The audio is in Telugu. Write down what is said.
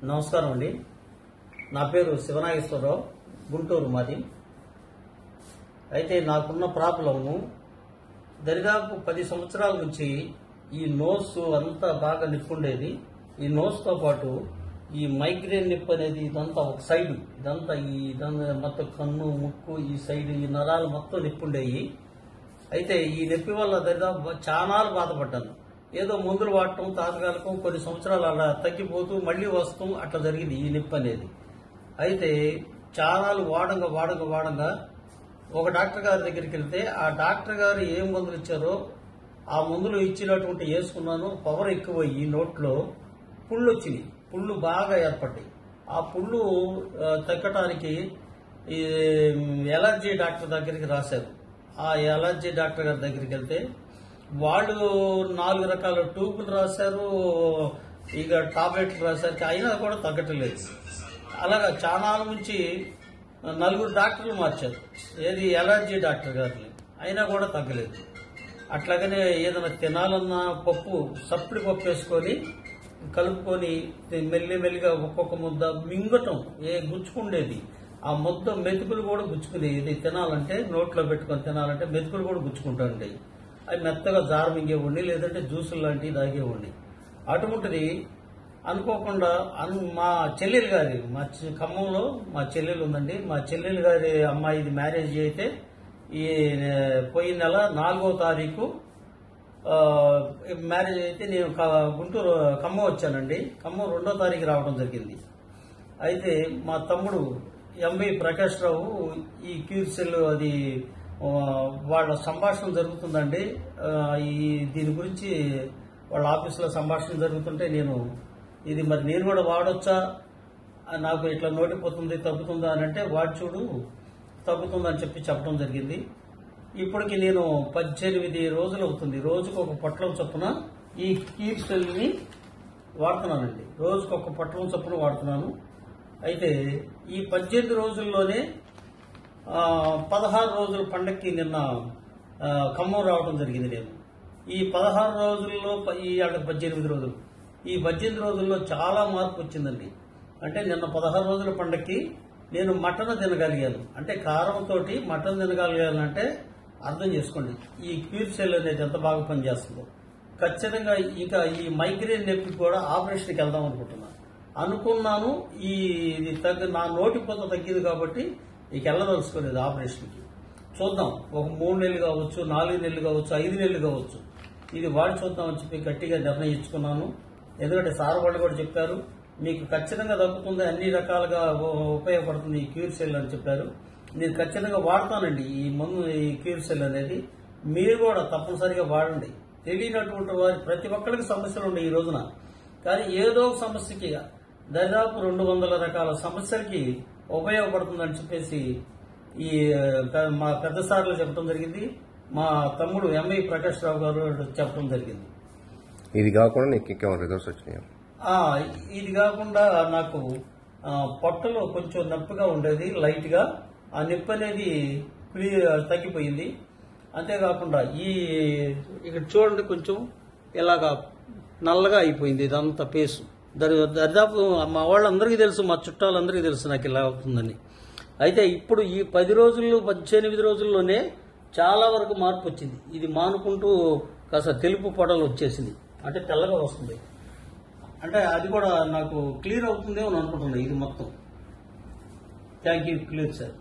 నమస్కారం అండి. నా పేరు శివనాగేశ్వరరావు, గుంటూరు మాది. అయితే నాకున్న ప్రాబ్లము దరిదాపు 10 సంవత్సరాల నుంచి ఈ నోస్ అంతా బాగా నిప్పుండేది. ఈ నోస్తో పాటు ఈ మైగ్రేన్ నిప్పు అనేది ఇదంతా ఒక సైడ్, ఇదంతా మొత్తం కన్ను, ముక్కు, ఈ సైడ్ ఈ నరాలు మొత్తం నిప్పుండేవి. అయితే ఈ నొప్పి వల్ల దరిదాపు చాలా బాధపడ్డాను. ఏదో మందులు వాడటం తాత్కాలికం, కొన్ని సంవత్సరాలు అలా తగ్గిపోతూ మళ్లీ వస్తాం, అట్లా జరిగింది ఈ నొప్పి అనేది. అయితే చాలా వాడంగా ఒక డాక్టర్ గారి దగ్గరికి వెళ్తే ఆ డాక్టర్ గారు ఏం మందులు ఇచ్చారో ఆ మందులు ఇచ్చినటువంటి వేసుకున్నాను. పవర్ ఎక్కువయ్యి నోట్లో పుళ్ళు వచ్చినాయి, పుళ్ళు బాగా ఏర్పడ్డాయి. ఆ పుళ్ళు తగ్గటానికి ఈ ఎలర్జీ డాక్టర్ దగ్గరికి రాశారు. ఆ ఎలర్జీ డాక్టర్ గారి దగ్గరికి వెళ్తే వాళ్ళు 4 రకాల ట్యూబులు రాశారు, ఇక టాబ్లెట్లు రాశారు, అయినా కూడా తగ్గట్లేదు. అలాగా చాలా నుంచి 4 డాక్టర్లు మార్చారు, ఏది ఎలర్జీ డాక్టర్ గారిని, అయినా కూడా తగ్గలేదు. అట్లాగనే ఏదైనా తినాలన్నా సప్పడి పప్పు వేసుకొని కలుపుకొని మెల్లిగా ఒక్కొక్క ముద్ద మింగటం, గుచ్చుకుండేది. ఆ ముద్ద మెతుకులు కూడా గుచ్చుకునేది. ఇది తినాలంటే నోట్లో పెట్టుకొని తినాలంటే మెతుకులు కూడా గుచ్చుకుంటాండి. అవి మెత్తగా జారు మింగేవాడిని, లేదంటే జ్యూసులు లాంటివి తాగేవాడిని. అటువంటిది అనుకోకుండా మా చెల్లెలు గారి, ఖమ్మంలో మా చెల్లెలు ఉందండి. మా చెల్లెలు గారి అమ్మాయిది మ్యారేజ్ అయితే ఈ పోయిన నెల 4వ తారీఖు మ్యారేజ్ అయితే నేను గుంటూరు ఖమ్మం వచ్చానండి. ఖమ్మం 2వ తారీఖు రావడం జరిగింది. అయితే మా తమ్ముడు ఎంవి ప్రకాష్ రావు ఈ క్యూర్ సెల్ అది వాళ్ళ సంభాషణ జరుగుతుందండి. దీని గురించి వాళ్ళ ఆఫీసులో సంభాషణ జరుగుతుంటే ఇది మరి నేను కూడా వాడొచ్చా, నాకు ఇట్లా నోటిపోతుంది, తగ్గుతుందా అని అంటే, వాడి చూడు తగ్గుతుందని చెప్పడం జరిగింది. ఇప్పటికి నేను 18 రోజులు అవుతుంది. రోజుకు ఒక పొట్లం చొప్పున ఈ క్యూర్ సెల్ని వాడుతున్నానండి. రోజుకు ఒక పొట్లం చొప్పున వాడుతున్నాను. అయితే ఈ 18 రోజుల్లోనే 16 రోజుల పండక్కి నిన్న ఖమ్మం రావడం జరిగింది. నేను ఈ 16 రోజుల్లో ఈ 18 రోజులు, ఈ 18 రోజుల్లో చాలా మార్పు వచ్చిందండి. అంటే నిన్న 16 రోజుల పండక్కి నేను మటన్ తినగలిగాను. అంటే కారంతో మటన్ తినగలిగానంటే అర్థం చేసుకోండి ఈ క్యూర్ సెల్ అనేది ఎంత బాగా పనిచేస్తుందో. ఖచ్చితంగా ఇక ఈ మైగ్రేన్ నొప్పి కూడా ఆపరేషన్కి వెళ్దాం అనుకున్నాను. నా నోటిపోత తగ్గింది కాబట్టి ఇక వెళ్ళదలుచుకోలేదు ఆపరేషన్కి. చూద్దాం, ఒక 3 నెలలు కావచ్చు, 4 నెలలు కావచ్చు, 5 నెలలు కావచ్చు, ఇది వాడి చూద్దామని చెప్పి గట్టిగా నిర్ణయించుకున్నాను. ఎందుకంటే సార్ వాళ్ళు కూడా చెప్పారు, మీకు ఖచ్చితంగా తగ్గుతుంది, అన్ని రకాలుగా ఉపయోగపడుతుంది ఈ క్యూర్ సెల్ అని చెప్పారు. నేను ఖచ్చితంగా వాడతానండి ఈ క్యూర్ సెల్ అనేది. మీరు కూడా తప్పనిసరిగా వాడండి. తెలియనటువంటి వారి ప్రతి ఒక్కరికి సమస్యలు ఉన్నాయి ఈ రోజున. కానీ ఏదో ఒక సమస్యకి దాదాపు 200 రకాల సమస్యలకి ఉపయోగపడుతుందని చెప్పేసి మా పెద్ద సార్లు చెప్పడం జరిగింది. మా తమ్ముడు ఎంఐ ప్రకాష్ రావు గారు చెప్పడం జరిగింది. ఇది కాకుండా నీకు ఇంకేమైనా రిజల్ట్స్ వచ్చినాయా? ఇది కాకుండా నాకు పొట్టలో కొంచెం నొప్పిగా ఉండేది, లైట్ గా. ఆ నొప్పి అనేది తగ్గిపోయింది. అంతేకాకుండా ఇక్కడ చూడండి, కొంచెం ఇలాగా నల్లగా అయిపోయింది ఇదంతా పేసు. దరిదాపు మా వాళ్ళందరికీ తెలుసు, మా చుట్టాలందరికీ తెలుసు నాకు ఇలా అవుతుందని. అయితే ఇప్పుడు ఈ 10 రోజుల్లో 18 రోజుల్లోనే చాలా వరకు మార్పు వచ్చింది. ఇది మానుకుంటూ కాస్త తెలుపు పొడలు వచ్చేసింది, అంటే తెల్లగా వస్తుంది. అంటే అది కూడా నాకు క్లియర్ అవుతుంది అని అనుకుంటున్నాను. ఇది మొత్తం థ్యాంక్ యూ, క్లియర్ సార్.